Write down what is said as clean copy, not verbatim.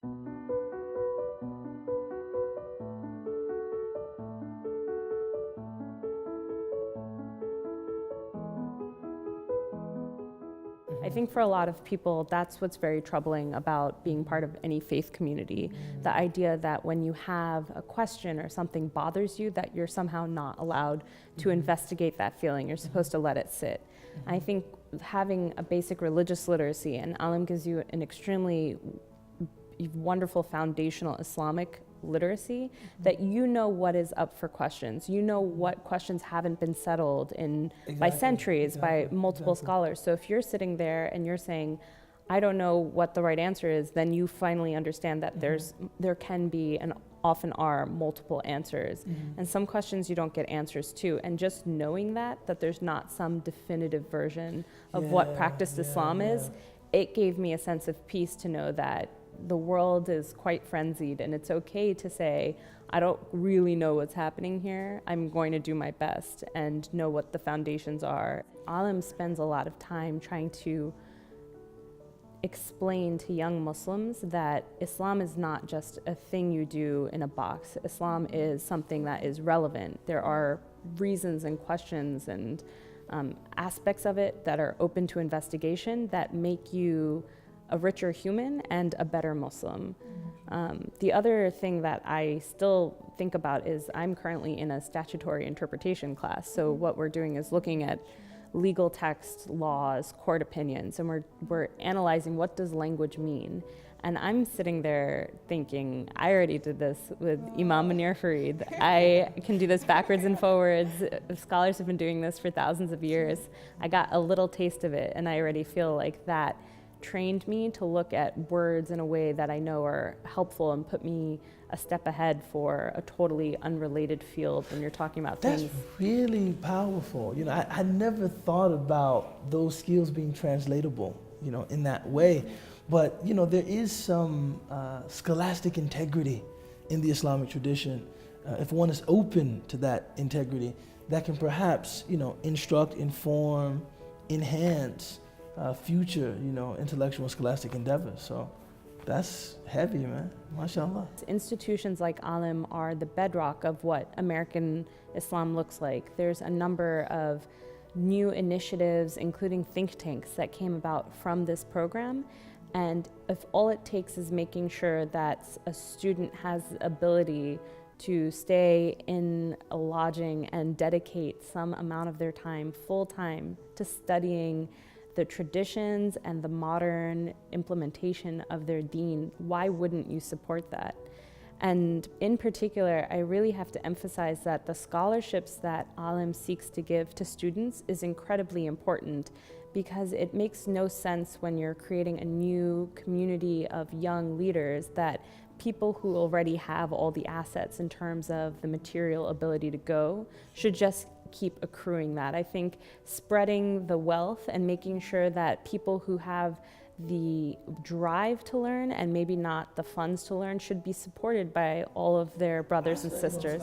I think for a lot of people, that's what's very troubling about being part of any faith community. The idea that when you have a question or something bothers you, that you're somehow not allowed to investigate that feeling. You're supposed to let it sit. I think having a basic religious literacy, and ALIM gives you an extremely wonderful foundational Islamic literacy, that you know what is up for questions. You know what questions haven't been settled by centuries, by multiple scholars. So if you're sitting there and you're saying, I don't know what the right answer is, then you finally understand that there can be and often are multiple answers. And some questions you don't get answers to. And just knowing that there's not some definitive version of what practiced Islam is, it gave me a sense of peace to know that the world is quite frenzied, and it's okay to say, I don't really know what's happening here. I'm going to do my best and know what the foundations are. ALIM spends a lot of time trying to explain to young Muslims that Islam is not just a thing you do in a box. Islam is something that is relevant. There are reasons and questions and aspects of it that are open to investigation that make you a richer human and a better Muslim. The other thing that I still think about is I'm currently in a statutory interpretation class. So what we're doing is looking at legal text, laws, court opinions, and we're analyzing what does language mean. And I'm sitting there thinking, I already did this with Imam Munir Farid. I can do this backwards and forwards. Scholars have been doing this for thousands of years. I got a little taste of it, and I already feel like that trained me to look at words in a way that I know are helpful and put me a step ahead for a totally unrelated field when you're talking about things. That's really powerful. You know, I never thought about those skills being translatable, you know, in that way. But, you know, there is some scholastic integrity in the Islamic tradition. If one is open to that integrity, that can perhaps, you know, instruct, inform, enhance future, you know, intellectual and scholastic endeavors. So that's heavy, man. MashaAllah. Institutions like ALIM are the bedrock of what American Islam looks like. There's a number of new initiatives, including think tanks, that came about from this program. And if all it takes is making sure that a student has the ability to stay in a lodging and dedicate some amount of their time, full time, to studying the traditions and the modern implementation of their deen, why wouldn't you support that? And in particular, I really have to emphasize that the scholarships that ALIM seeks to give to students is incredibly important, because it makes no sense when you're creating a new community of young leaders that people who already have all the assets in terms of the material ability to go should just keep accruing that. I think spreading the wealth and making sure that people who have the drive to learn and maybe not the funds to learn should be supported by all of their brothers and sisters.